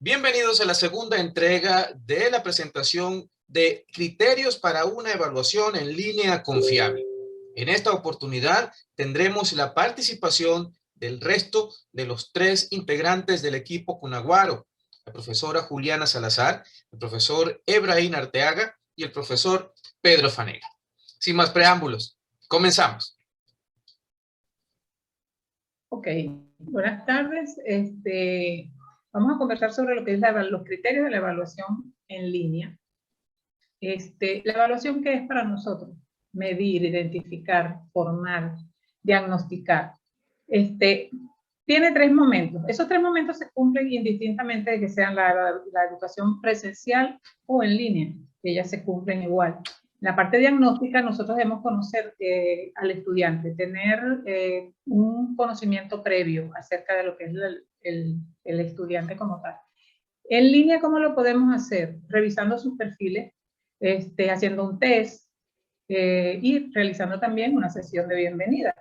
Bienvenidos a la segunda entrega de la presentación de criterios para una evaluación en línea confiable. En esta oportunidad tendremos la participación del resto de los 3 integrantes del equipo Cunaguaro, la profesora Juliana Salazar, el profesor Ebrahim Arteaga y el profesor Pedro Fanega. Sin más preámbulos, comenzamos. Ok, buenas tardes. Vamos a conversar sobre lo que es los criterios de la evaluación en línea. La evaluación, ¿qué es para nosotros? Medir, identificar, formar, diagnosticar. Tiene 3 momentos. Esos 3 momentos se cumplen indistintamente de que sean la educación presencial o en línea, que ellas se cumplen igual. En la parte diagnóstica, nosotros debemos conocer al estudiante, tener un conocimiento previo acerca de lo que es el estudiante como tal. En línea, ¿cómo lo podemos hacer? Revisando sus perfiles, haciendo un test y realizando también una sesión de bienvenida.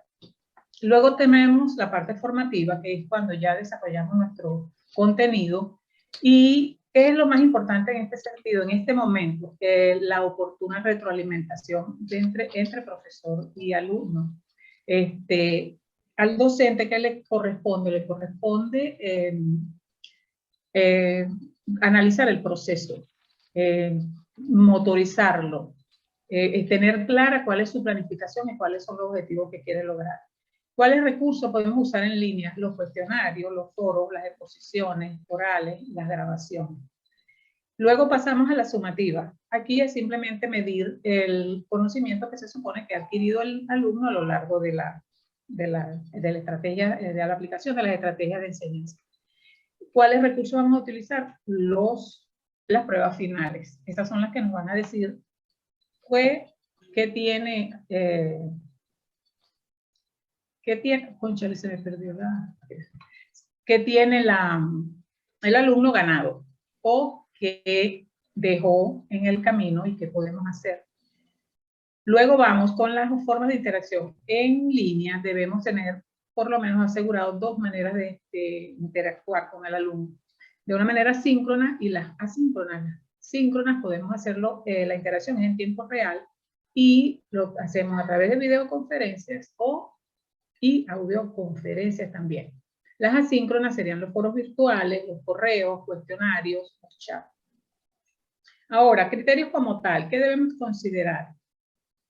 Luego tenemos la parte formativa, que es cuando ya desarrollamos nuestro contenido. ¿Y qué es lo más importante en este sentido, en este momento? La oportuna retroalimentación entre profesor y alumno. Al docente, ¿qué le corresponde? Le corresponde analizar el proceso, motorizarlo, tener clara cuál es su planificación y cuáles son los objetivos que quiere lograr. ¿Cuáles recursos podemos usar en línea? Los cuestionarios, los foros, las exposiciones orales, las grabaciones. Luego pasamos a la sumativa. Aquí es simplemente medir el conocimiento que se supone que ha adquirido el alumno a lo largo de la estrategia, de la aplicación de las estrategias de enseñanza. ¿Cuáles recursos vamos a utilizar? Las pruebas finales. Estas son las que nos van a decir qué tiene, conchale, se me perdió qué tiene el alumno ganado o qué dejó en el camino y qué podemos hacer. Luego vamos con las formas de interacción. En línea debemos tener por lo menos asegurado 2 maneras de interactuar con el alumno. De una manera síncrona y las asíncronas. Síncronas podemos hacerlo, la interacción es en tiempo real y lo hacemos a través de videoconferencias y audioconferencias también. Las asíncronas serían los foros virtuales, los correos, cuestionarios, los chats. Ahora, criterios como tal, ¿qué debemos considerar?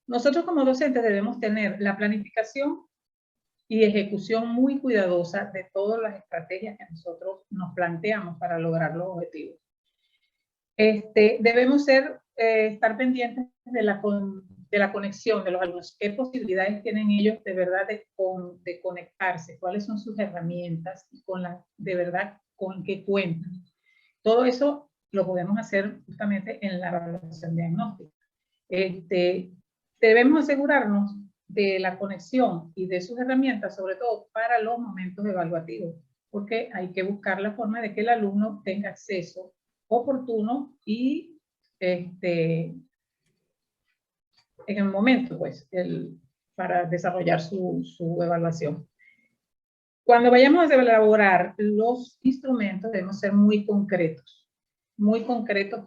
Nosotros como docentes debemos tener la planificación y ejecución muy cuidadosa de todas las estrategias que nosotros nos planteamos para lograr los objetivos. Debemos estar pendientes de la conexión de los alumnos. ¿Qué posibilidades tienen ellos de verdad de conectarse? ¿Cuáles son sus herramientas? De verdad, ¿con qué cuentan? Todo eso lo podemos hacer justamente en la evaluación diagnóstica. Debemos asegurarnos de la conexión y de sus herramientas, sobre todo para los momentos evaluativos, porque hay que buscar la forma de que el alumno tenga acceso oportuno y en el momento, pues, para desarrollar su evaluación. Cuando vayamos a elaborar los instrumentos, debemos ser muy concretos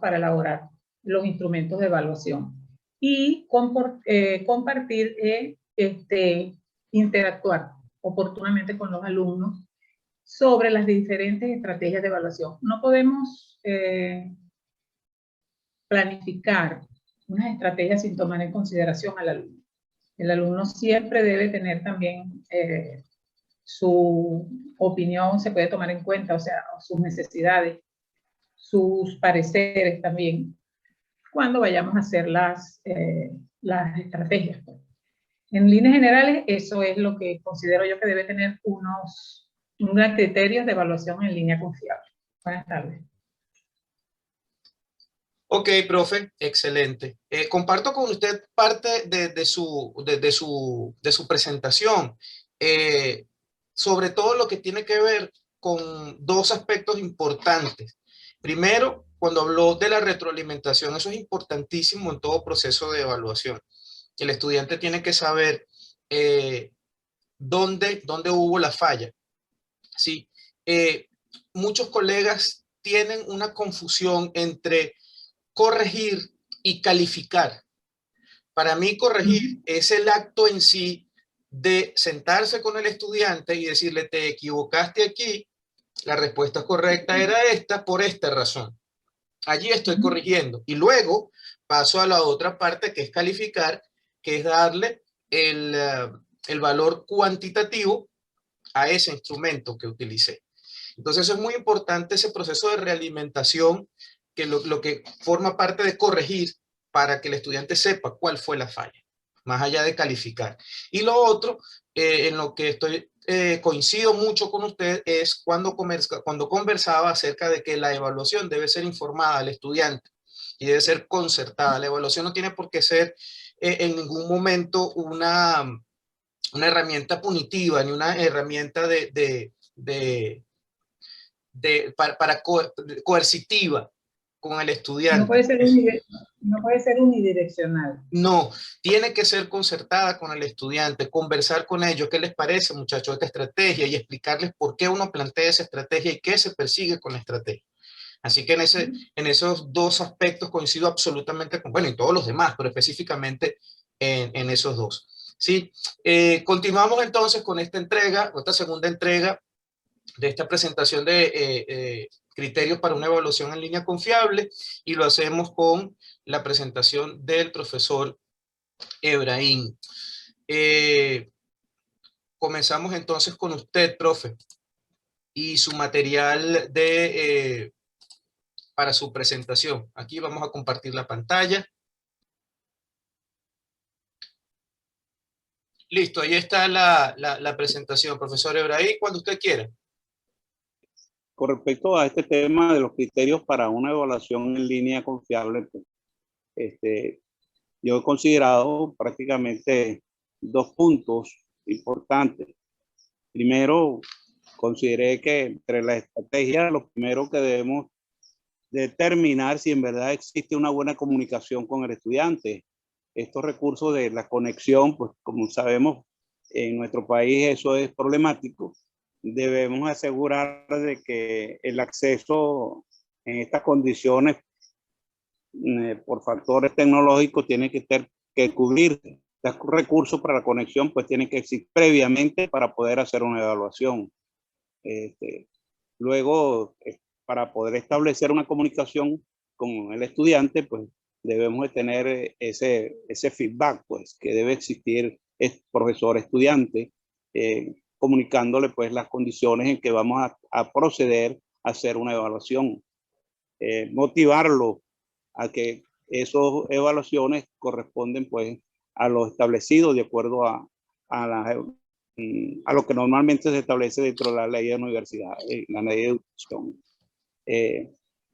para elaborar los instrumentos de evaluación. Y compartir, interactuar oportunamente con los alumnos sobre las diferentes estrategias de evaluación. No podemos planificar unas estrategias sin tomar en consideración al alumno. El alumno siempre debe tener también su opinión, se puede tomar en cuenta, o sea, sus necesidades, sus pareceres también, cuando vayamos a hacer las estrategias. En líneas generales, eso es lo que considero yo que debe tener unos criterios de evaluación en línea confiable. Buenas tardes. Ok, profe, excelente. Comparto con usted parte de su presentación, sobre todo lo que tiene que ver con 2 aspectos importantes. Primero, cuando habló de la retroalimentación, eso es importantísimo en todo proceso de evaluación. El estudiante tiene que saber dónde hubo la falla. ¿Sí? Muchos colegas tienen una confusión entre corregir y calificar. Para mí, corregir es el acto en sí de sentarse con el estudiante y decirle, te equivocaste aquí, la respuesta correcta era esta por esta razón. Allí estoy corrigiendo. Y luego paso a la otra parte, que es calificar, que es darle el valor cuantitativo a ese instrumento que utilicé. Entonces es muy importante ese proceso de realimentación, que lo que forma parte de corregir, para que el estudiante sepa cuál fue la falla, más allá de calificar. Y lo otro, en lo que coincido mucho con usted, es cuando conversaba acerca de que la evaluación debe ser informada al estudiante y debe ser concertada. La evaluación no tiene por qué ser en ningún momento una herramienta punitiva, ni una herramienta coercitiva con el estudiante. No puede ser unidireccional. No, tiene que ser concertada con el estudiante, conversar con ellos, qué les parece, muchachos, esta estrategia, y explicarles por qué uno plantea esa estrategia y qué se persigue con la estrategia. Así que en esos dos aspectos coincido absolutamente con, bueno, y todos los demás, pero específicamente en esos dos. ¿Sí? Continuamos entonces con esta entrega, esta segunda entrega de esta presentación de criterios para una evaluación en línea confiable, y lo hacemos con la presentación del profesor Ebrahim. Comenzamos entonces con usted, profe, y su material para su presentación. Aquí vamos a compartir la pantalla. Listo, ahí está la presentación, profesor Ebrahim, cuando usted quiera. Con respecto a este tema de los criterios para una evaluación en línea confiable, pues, yo he considerado prácticamente dos puntos importantes. Primero, consideré que entre las estrategias, lo primero que debemos determinar si en verdad existe una buena comunicación con el estudiante. Estos recursos de la conexión, pues como sabemos, en nuestro país eso es problemático. Debemos asegurar de que el acceso en estas condiciones por factores tecnológicos tiene que cubrir. Los recursos para la conexión pues tienen que existir previamente para poder hacer una evaluación. Luego, para poder establecer una comunicación con el estudiante, pues debemos de tener ese feedback, pues que debe existir profesor-estudiante, comunicándole pues las condiciones en que vamos a proceder a hacer una evaluación. Motivarlo a que esas evaluaciones corresponden pues a lo establecido de acuerdo a lo que normalmente se establece dentro de la ley de universidad, la ley de educación.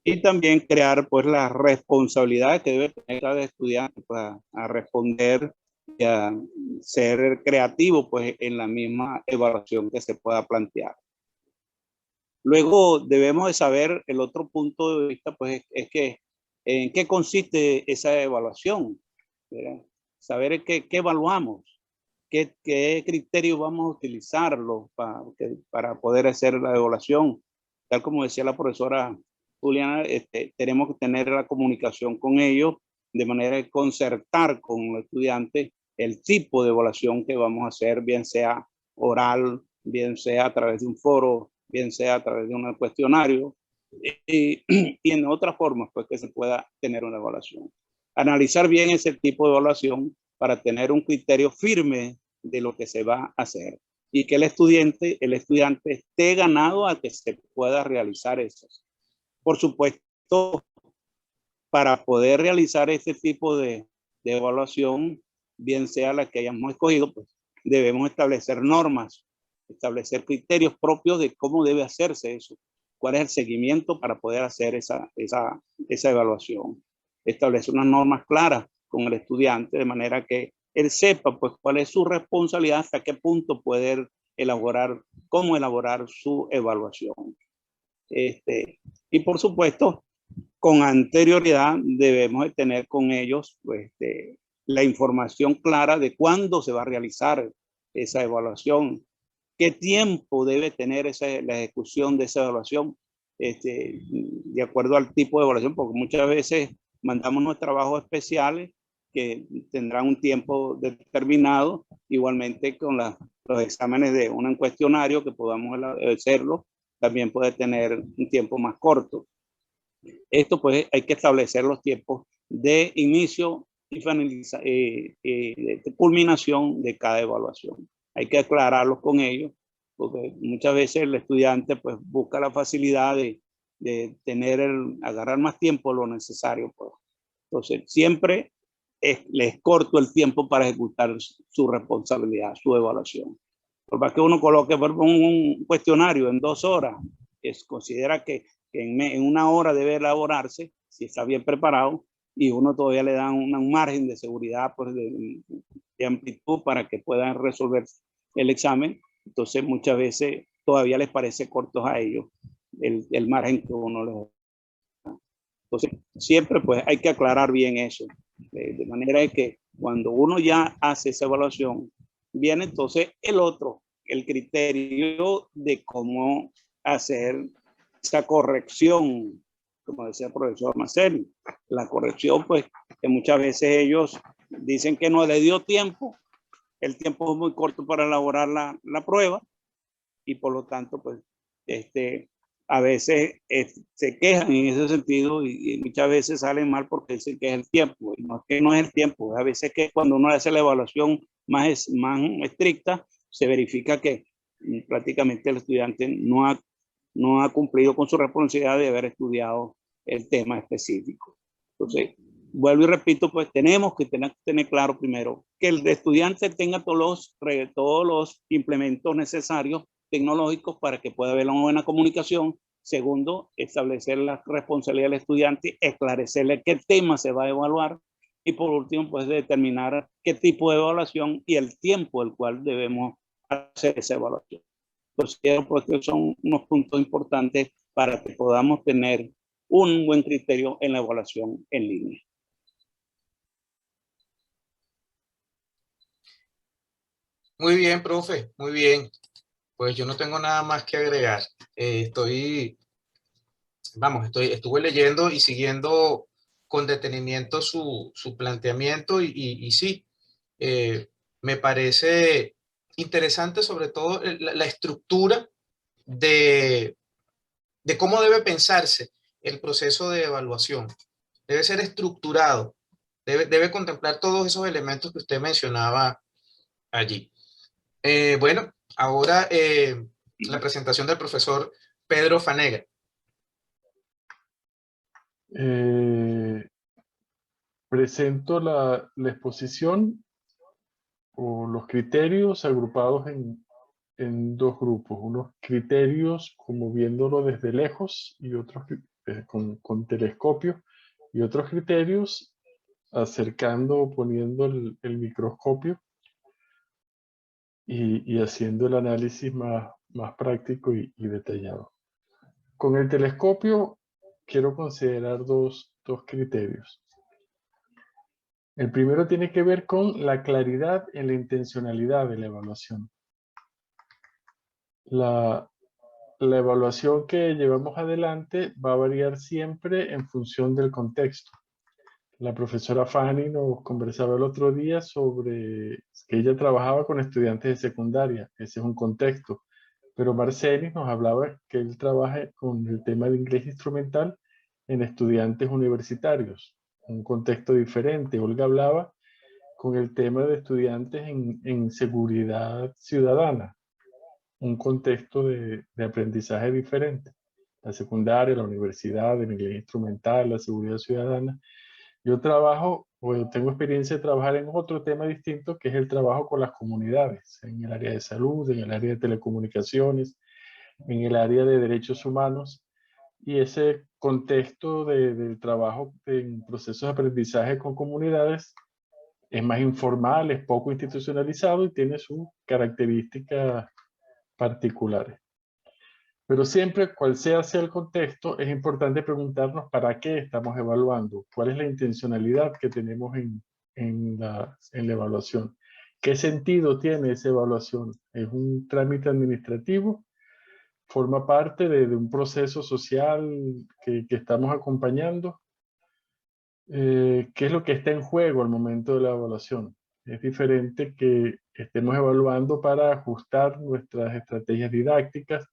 Y también crear pues las responsabilidades que debe tener cada estudiante pues, a responder y a ser creativo pues en la misma evaluación que se pueda plantear. Luego debemos de saber, el otro punto de vista pues es que en qué consiste esa evaluación, ¿verdad? Saber qué evaluamos, qué criterios vamos a utilizarlo para poder hacer la evaluación. Tal como decía la profesora Juliana, tenemos que tener la comunicación con ellos de manera de concertar con los estudiantes el tipo de evaluación que vamos a hacer, bien sea oral, bien sea a través de un foro, bien sea a través de un cuestionario y en otras formas pues que se pueda tener una evaluación. Analizar bien ese tipo de evaluación para tener un criterio firme de lo que se va a hacer y que el estudiante esté ganado a que se pueda realizar eso. Por supuesto, para poder realizar este tipo de evaluación, bien sea la que hayamos escogido, pues debemos establecer normas, establecer criterios propios de cómo debe hacerse eso, cuál es el seguimiento para poder hacer esa evaluación. Establecer unas normas claras con el estudiante de manera que él sepa pues cuál es su responsabilidad, hasta qué punto poder elaborar, cómo elaborar su evaluación. Y por supuesto, con anterioridad debemos de tener con ellos pues, la información clara de cuándo se va a realizar esa evaluación, qué tiempo debe tener la ejecución de esa evaluación. de acuerdo al tipo de evaluación, porque muchas veces mandamos unos trabajos especiales que tendrán un tiempo determinado, igualmente con los exámenes de un cuestionario que podamos hacerlo, también puede tener un tiempo más corto. Esto pues hay que establecer los tiempos de inicio y de culminación de cada evaluación. Hay que aclararlos con ellos, porque muchas veces el estudiante pues busca la facilidad de agarrar más tiempo lo necesario. Pues. Entonces siempre les corto el tiempo para ejecutar su responsabilidad, su evaluación. Por más que uno coloque un cuestionario en 2 horas, considera que en 1 hora debe elaborarse, si está bien preparado, y uno todavía le da un margen de seguridad, pues, de amplitud para que puedan resolver el examen. Entonces muchas veces todavía les parece corto a ellos el margen que uno les da. Entonces siempre pues hay que aclarar bien eso, de manera que cuando uno ya hace esa evaluación, viene entonces el criterio de cómo hacer esa corrección, como decía el profesor Marcel. La corrección, pues, que muchas veces ellos dicen que no le dio tiempo, el tiempo es muy corto para elaborar la prueba, y por lo tanto, pues, a veces se quejan en ese sentido, y muchas veces salen mal porque dicen que es el tiempo, y no es que no es el tiempo, a veces que cuando uno hace la evaluación más estricta, se verifica que prácticamente el estudiante no ha cumplido con su responsabilidad de haber estudiado el tema específico. Entonces, vuelvo y repito, pues tenemos que tener claro primero que el estudiante tenga todos los implementos necesarios tecnológicos para que pueda haber una buena comunicación. Segundo, establecer la responsabilidad del estudiante, esclarecerle qué tema se va a evaluar. Y por último, pues determinar qué tipo de evaluación y el tiempo el cual debemos hacer esa evaluación. Considero que son unos puntos importantes para que podamos tener un buen criterio en la evaluación en línea. Muy bien, profe, muy bien. Pues yo no tengo nada más que agregar. Estuve leyendo y siguiendo con detenimiento su planteamiento y sí, me parece interesante sobre todo la estructura de cómo debe pensarse el proceso de evaluación. Debe ser estructurado, debe contemplar todos esos elementos que usted mencionaba allí. Bueno, ahora la presentación del profesor Pedro Fanega. Presento la exposición o los criterios agrupados en 2 grupos. Unos criterios como viéndolo desde lejos y otros con telescopio, y otros criterios acercando o poniendo el microscopio y haciendo el análisis más práctico y detallado. Con el telescopio quiero considerar dos criterios. El primero tiene que ver con la claridad en la intencionalidad de la evaluación. La evaluación que llevamos adelante va a variar siempre en función del contexto. La profesora Fanny nos conversaba el otro día sobre que ella trabajaba con estudiantes de secundaria. Ese es un contexto. Pero Marcelis nos hablaba que él trabaja con el tema de inglés instrumental en estudiantes universitarios. Un contexto diferente. Olga hablaba con el tema de estudiantes en seguridad ciudadana. Un contexto de aprendizaje diferente. La secundaria, la universidad, el inglés instrumental, la seguridad ciudadana. Yo tengo experiencia de trabajar en otro tema distinto, que es el trabajo con las comunidades, en el área de salud, en el área de telecomunicaciones, en el área de derechos humanos. Y ese contexto del trabajo en procesos de aprendizaje con comunidades es más informal, es poco institucionalizado y tiene sus características particulares. Pero siempre, cual sea el contexto, es importante preguntarnos para qué estamos evaluando, cuál es la intencionalidad que tenemos en la evaluación. ¿Qué sentido tiene esa evaluación? ¿Es un trámite administrativo? forma parte de un proceso social que estamos acompañando. ¿Qué es lo que está en juego al momento de la evaluación? Es diferente que estemos evaluando para ajustar nuestras estrategias didácticas,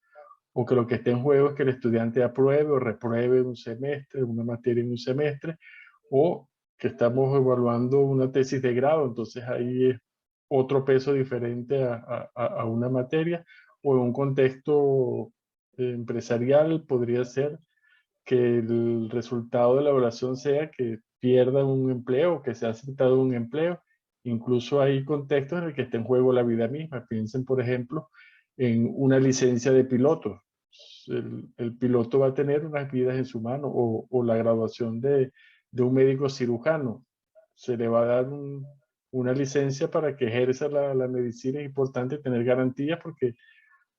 o que lo que esté en juego es que el estudiante apruebe o repruebe un semestre, una materia en un semestre, o que estamos evaluando una tesis de grado, entonces ahí es otro peso diferente a una materia, o en un contexto empresarial podría ser que el resultado de la evaluación sea que pierdan un empleo, que se ha aceptado un empleo. Incluso hay contextos en el que está en juego la vida misma. Piensen, por ejemplo, en una licencia de piloto. El piloto va a tener unas vidas en su mano, o la graduación de un médico cirujano. Se le va a dar una licencia para que ejerza la medicina. Es importante tener garantías porque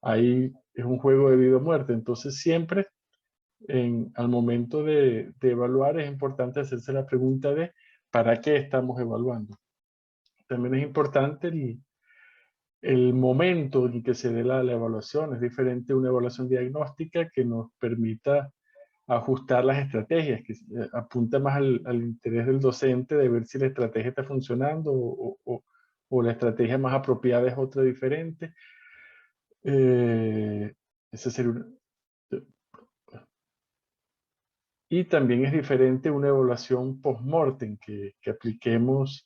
ahí es un juego de vida o muerte. Entonces siempre al momento de evaluar es importante hacerse la pregunta de ¿para qué estamos evaluando? También es importante el momento en que se dé la evaluación. Es diferente una evaluación diagnóstica que nos permita ajustar las estrategias, que apunta más al interés del docente de ver si la estrategia está funcionando o la estrategia más apropiada es otra diferente. Ese sería Y también es diferente una evaluación post-mortem que apliquemos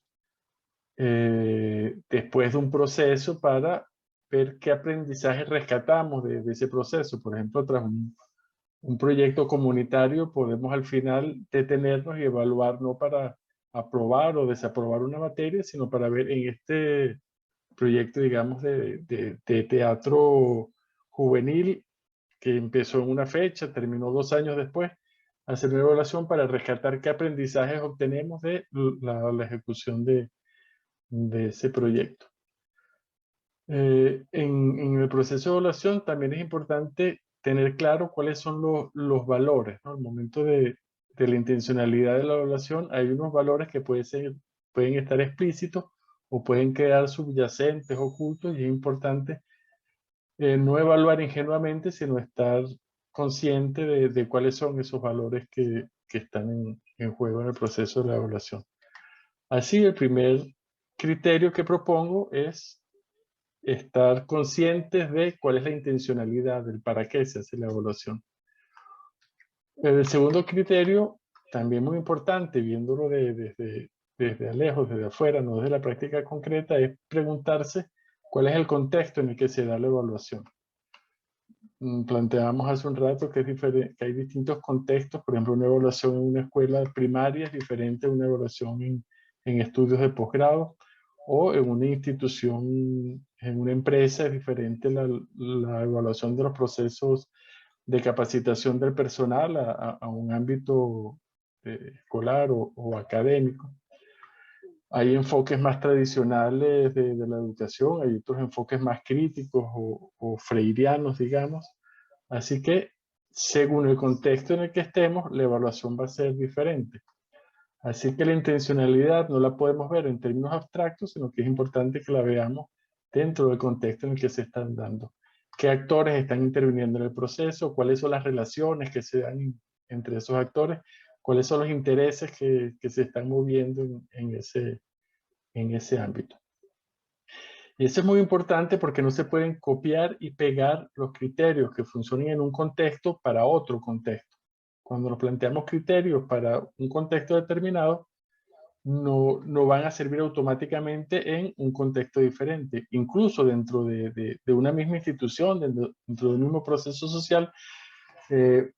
después de un proceso para ver qué aprendizaje rescatamos de ese proceso. Por ejemplo, tras un proyecto comunitario podemos al final detenernos y evaluar no para aprobar o desaprobar una materia, sino para ver en este proyecto, digamos, de teatro juvenil que empezó en una fecha, terminó 2 años después, hacer una evaluación para rescatar qué aprendizajes obtenemos de la ejecución de ese proyecto. En el proceso de evaluación también es importante tener claro cuáles son los valores, ¿no? Al momento de la intencionalidad de la evaluación hay unos valores que pueden estar explícitos o pueden quedar subyacentes, ocultos, y es importante no evaluar ingenuamente, sino estar consciente de cuáles son esos valores que están en juego en el proceso de la evaluación. Así, el primer criterio que propongo es estar conscientes de cuál es la intencionalidad, del para qué se hace la evaluación. El segundo criterio, también muy importante, viéndolo desde lejos, desde afuera, no desde la práctica concreta, es preguntarse cuál es el contexto en el que se da la evaluación. Planteábamos hace un rato que hay distintos contextos. Por ejemplo, una evaluación en una escuela primaria es diferente a una evaluación en estudios de posgrado, o en una institución, en una empresa es diferente la evaluación de los procesos de capacitación del personal a un ámbito escolar o académico. Hay enfoques más tradicionales de la educación, hay otros enfoques más críticos o freirianos, digamos. Así que, según el contexto en el que estemos, la evaluación va a ser diferente. Así que la intencionalidad no la podemos ver en términos abstractos, sino que es importante que la veamos dentro del contexto en el que se están dando. ¿Qué actores están interviniendo en el proceso? ¿Cuáles son las relaciones que se dan entre esos actores? ¿Cuáles son los intereses que se están moviendo en ese ámbito? Y eso es muy importante porque no se pueden copiar y pegar los criterios que funcionen en un contexto para otro contexto. Cuando nos planteamos criterios para un contexto determinado, no van a servir automáticamente en un contexto diferente. Incluso dentro de una misma institución, dentro del mismo proceso social,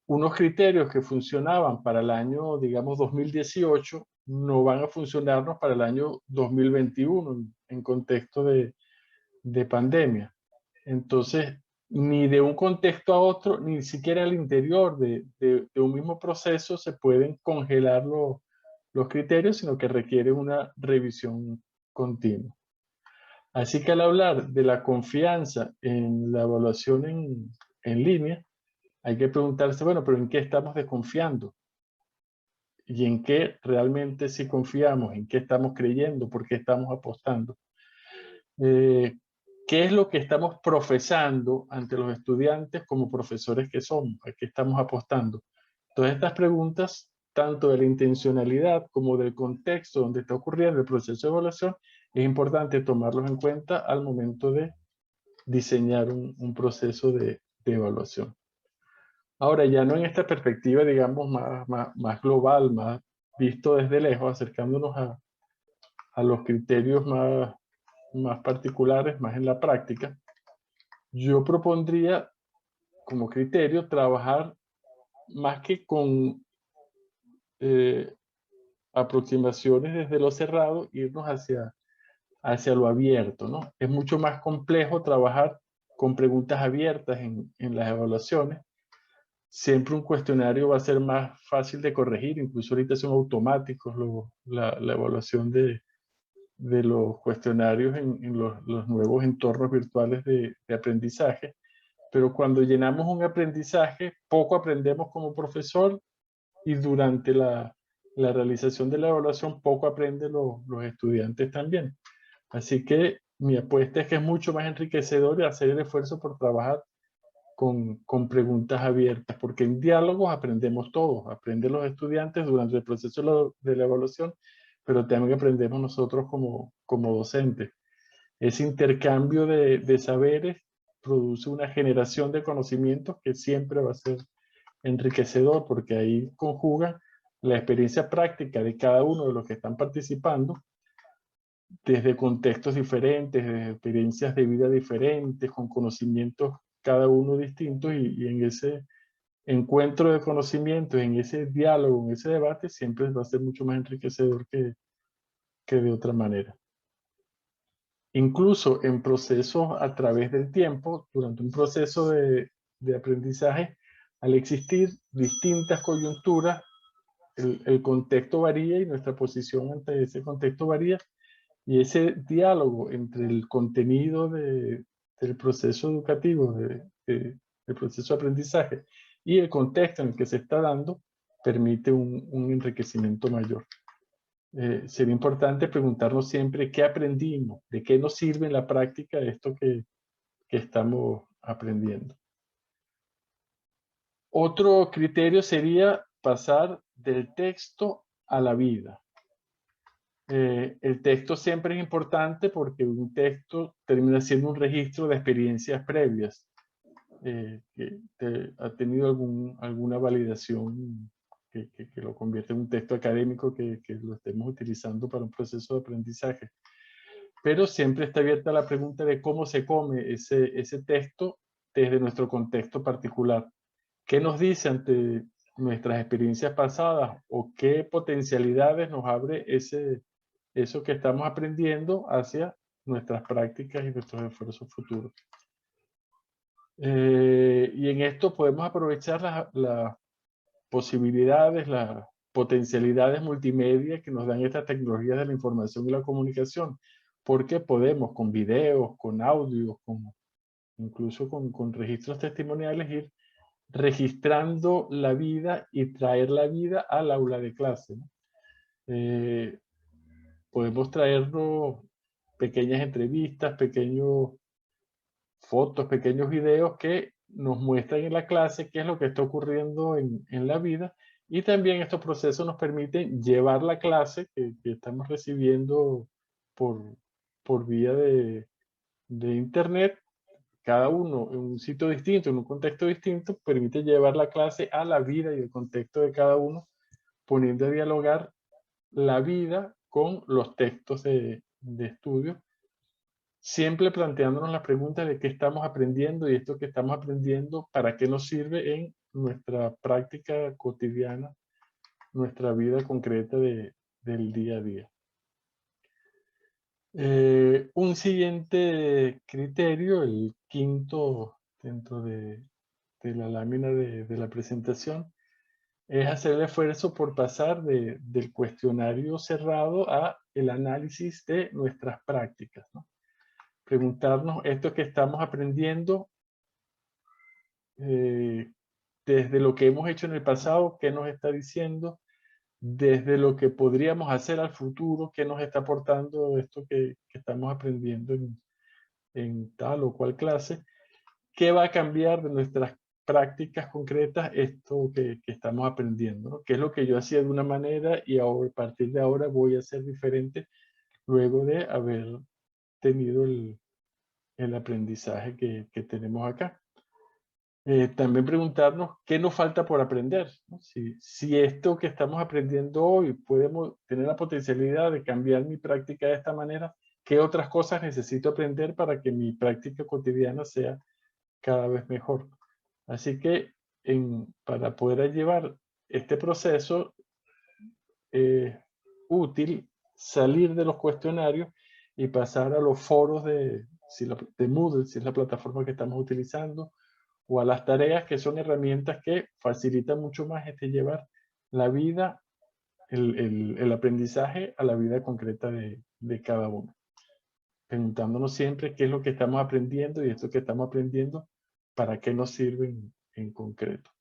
unos criterios que funcionaban para el año, digamos, 2018, no van a funcionarnos para el año 2021 en contexto de pandemia. Entonces, ni de un contexto a otro, ni siquiera al interior de un mismo proceso se pueden congelar los criterios, sino que requieren una revisión continua. Así que al hablar de la confianza en la evaluación en línea, hay que preguntarse, bueno, pero ¿en qué estamos desconfiando? ¿Y en qué realmente sí confiamos? ¿En qué estamos creyendo? ¿Por qué estamos apostando? ¿qué es lo que estamos profesando ante los estudiantes como profesores que somos? ¿A qué estamos apostando? Todas estas preguntas, tanto de la intencionalidad como del contexto donde está ocurriendo el proceso de evaluación, es importante tomarlos en cuenta al momento de diseñar un proceso de evaluación. Ahora, ya no en esta perspectiva, digamos, más global, más visto desde lejos, acercándonos a los criterios más particulares, más en la práctica, yo propondría como criterio trabajar más que con aproximaciones desde lo cerrado, irnos hacia lo abierto, ¿no? Es mucho más complejo trabajar con preguntas abiertas en las evaluaciones. Siempre un cuestionario va a ser más fácil de corregir, incluso ahorita son automáticos la evaluación de los cuestionarios en los nuevos entornos virtuales de aprendizaje. Pero cuando llenamos un aprendizaje, poco aprendemos como profesor y durante la realización de la evaluación poco aprenden los estudiantes también. Así que mi apuesta es que es mucho más enriquecedor hacer el esfuerzo por trabajar con preguntas abiertas, porque en diálogos aprendemos todos, aprenden los estudiantes durante el proceso de la evaluación, pero también aprendemos nosotros como docentes. Ese intercambio de saberes produce una generación de conocimientos que siempre va a ser enriquecedor, porque ahí conjuga la experiencia práctica de cada uno de los que están participando, desde contextos diferentes, desde experiencias de vida diferentes, con conocimientos cada uno distintos, y en ese encuentro de conocimientos, en ese diálogo, en ese debate, siempre va a ser mucho más enriquecedor que de otra manera. Incluso en procesos a través del tiempo, durante un proceso de aprendizaje, al existir distintas coyunturas, el contexto varía y nuestra posición ante ese contexto varía, y ese diálogo entre el contenido del proceso educativo, del proceso de aprendizaje, y el contexto en el que se está dando, permite un enriquecimiento mayor. Sería importante preguntarnos siempre qué aprendimos, de qué nos sirve en la práctica esto que estamos aprendiendo. Otro criterio sería pasar del texto a la vida. El texto siempre es importante porque un texto termina siendo un registro de experiencias previas que ha tenido alguna validación que lo convierte en un texto académico que lo estemos utilizando para un proceso de aprendizaje. Pero siempre está abierta la pregunta de cómo se come ese texto desde nuestro contexto particular. ¿Qué nos dice ante nuestras experiencias pasadas o qué potencialidades nos abre eso que estamos aprendiendo hacia nuestras prácticas y nuestros esfuerzos futuros? Y en esto podemos aprovechar las posibilidades, las potencialidades multimedia que nos dan estas tecnologías de la información y la comunicación, porque podemos con videos, con audios, incluso con registros testimoniales ir registrando la vida y traer la vida al aula de clase, ¿no? Podemos traernos pequeñas entrevistas, pequeños fotos, pequeños videos que nos muestran en la clase qué es lo que está ocurriendo en la vida, y también estos procesos nos permiten llevar la clase que estamos recibiendo por vía de internet, cada uno en un sitio distinto, en un contexto distinto, permite llevar la clase a la vida y el contexto de cada uno, poniendo a dialogar la vida con los textos de estudio, siempre planteándonos la pregunta de qué estamos aprendiendo y esto que estamos aprendiendo, para qué nos sirve en nuestra práctica cotidiana, nuestra vida concreta del día a día. Un siguiente criterio, el quinto dentro de la lámina de la presentación, es hacer el esfuerzo por pasar del cuestionario cerrado a el análisis de nuestras prácticas, ¿no? Preguntarnos esto que estamos aprendiendo desde lo que hemos hecho en el pasado, qué nos está diciendo, desde lo que podríamos hacer al futuro, qué nos está aportando esto que estamos aprendiendo en tal o cual clase, ¿qué va a cambiar de nuestras prácticas concretas esto que estamos aprendiendo, ¿no? ¿Qué es lo que yo hacía de una manera y ahora, a partir de ahora voy a ser diferente luego de haber tenido el aprendizaje que tenemos acá? También preguntarnos qué nos falta por aprender, ¿no? Si esto que estamos aprendiendo hoy podemos tener la potencialidad de cambiar mi práctica de esta manera, ¿qué otras cosas necesito aprender para que mi práctica cotidiana sea cada vez mejor? Así que para poder llevar este proceso útil, salir de los cuestionarios y pasar a los foros de Moodle, si es la plataforma que estamos utilizando, o a las tareas, que son herramientas que facilitan mucho más llevar la vida, el aprendizaje a la vida concreta de cada uno. Preguntándonos siempre qué es lo que estamos aprendiendo y esto que estamos aprendiendo, para qué nos sirve en concreto.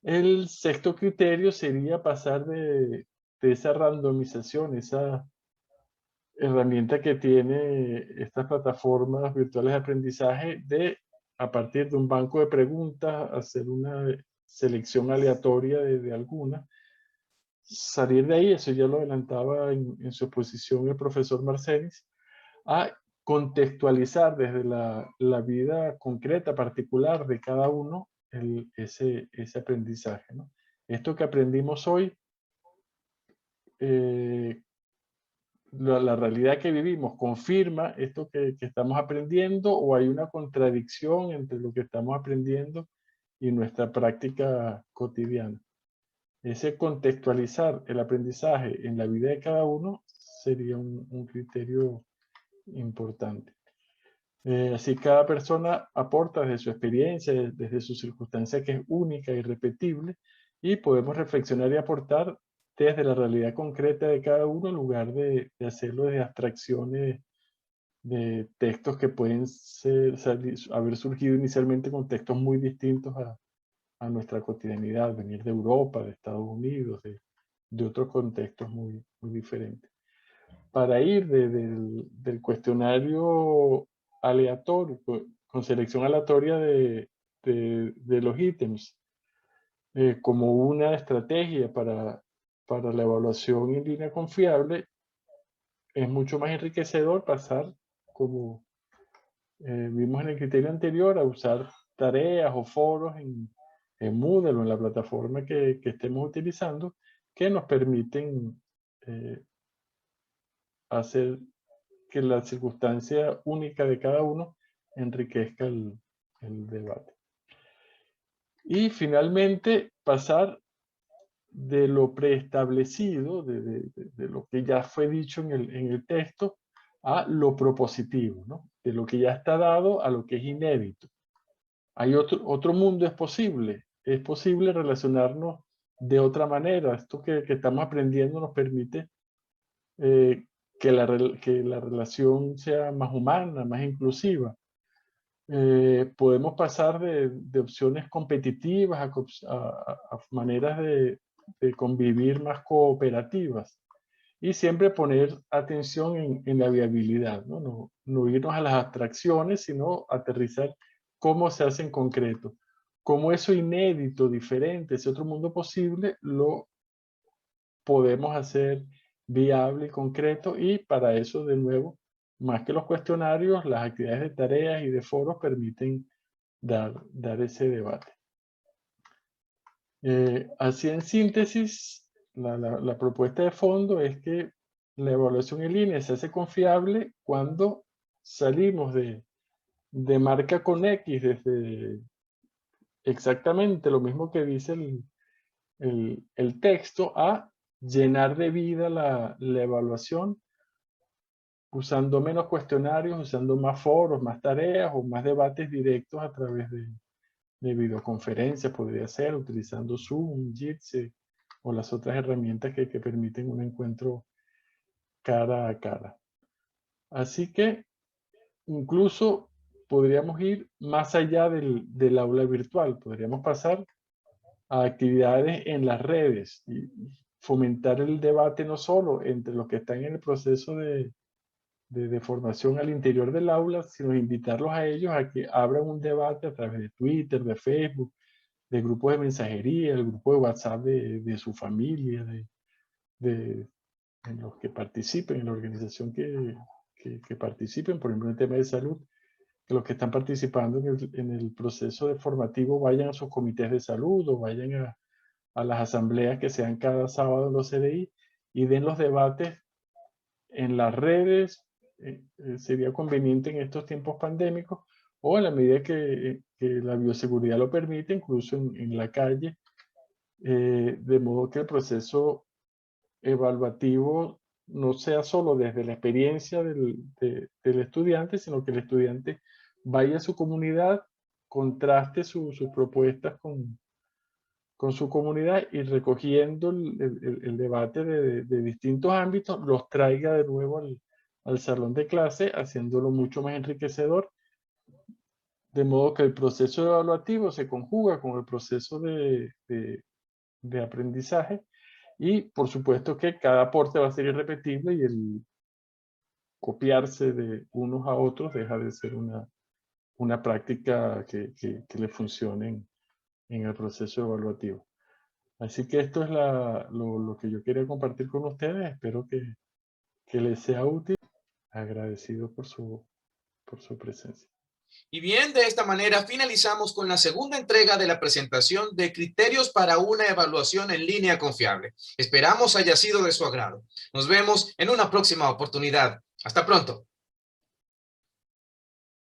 El sexto criterio sería pasar de esa randomización, esa herramienta que tiene estas plataformas virtuales de aprendizaje, a partir de un banco de preguntas, hacer una selección aleatoria de alguna, salir de ahí, eso ya lo adelantaba en su exposición el profesor Marcenis, a contextualizar desde la vida concreta, particular de cada uno, ese aprendizaje, ¿no? Esto que aprendimos hoy, la realidad que vivimos confirma esto que estamos aprendiendo, o hay una contradicción entre lo que estamos aprendiendo y nuestra práctica cotidiana. Ese contextualizar el aprendizaje en la vida de cada uno sería un criterio importante. Así cada persona aporta desde su experiencia, desde su circunstancia, que es única y irrepetible, y podemos reflexionar y aportar desde la realidad concreta de cada uno, en lugar de hacerlo desde abstracciones de textos que pueden haber surgido inicialmente con textos muy distintos a nuestra cotidianidad, venir de Europa, de Estados Unidos, de otros contextos muy, muy diferentes. Para ir del cuestionario aleatorio, con selección aleatoria de los ítems, como una estrategia para la evaluación en línea confiable, es mucho más enriquecedor pasar, como vimos en el criterio anterior, a usar tareas o foros en Moodle o en la plataforma que estemos utilizando, que nos permiten hacer que la circunstancia única de cada uno enriquezca el debate. Y finalmente, pasar de lo preestablecido, de lo que ya fue dicho en el texto, a lo propositivo, ¿no? De lo que ya está dado a lo que es inédito. Hay otro mundo es posible relacionarnos de otra manera. Esto que estamos aprendiendo nos permite que la relación sea más humana, más inclusiva. Podemos pasar de opciones competitivas a maneras de convivir más cooperativas, y siempre poner atención en la viabilidad, ¿no? No irnos a las abstracciones, sino aterrizar cómo se hace en concreto, cómo eso inédito, diferente, ese otro mundo posible, lo podemos hacer viable y concreto, y para eso, de nuevo, más que los cuestionarios, las actividades de tareas y de foros permiten dar ese debate. Así, en síntesis, la propuesta de fondo es que la evaluación en línea se hace confiable cuando salimos de marca con X, desde exactamente lo mismo que dice el texto, a llenar de vida la evaluación, usando menos cuestionarios, usando más foros, más tareas o más debates directos a través de videoconferencias, podría ser, utilizando Zoom, Jitsi o las otras herramientas que permiten un encuentro cara a cara. Así que incluso podríamos ir más allá del aula virtual, podríamos pasar a actividades en las redes y fomentar el debate no solo entre los que están en el proceso de de formación al interior del aula, sino invitarlos a ellos a que abran un debate a través de Twitter, de Facebook, de grupos de mensajería, el grupo de WhatsApp de su familia, en los que participen, en la organización que participen, por ejemplo, en el tema de salud, que los que están participando en el proceso de formativo vayan a sus comités de salud o vayan a las asambleas que sean cada sábado en los CDI y den los debates en las redes. Sería conveniente en estos tiempos pandémicos o en la medida que la bioseguridad lo permite, incluso en la calle, de modo que el proceso evaluativo no sea solo desde la experiencia del estudiante, sino que el estudiante vaya a su comunidad, contraste sus propuestas con su comunidad y recogiendo el debate de distintos ámbitos, los traiga de nuevo al salón de clase, haciéndolo mucho más enriquecedor, de modo que el proceso evaluativo se conjuga con el proceso de aprendizaje y por supuesto que cada aporte va a ser irrepetible y el copiarse de unos a otros deja de ser una práctica que le funcione en el proceso evaluativo. Así que esto es lo que yo quería compartir con ustedes. Espero que les sea útil. Agradecido por su presencia. Y bien, de esta manera finalizamos con la segunda entrega de la presentación de criterios para una evaluación en línea confiable. Esperamos haya sido de su agrado. Nos vemos en una próxima oportunidad. Hasta pronto.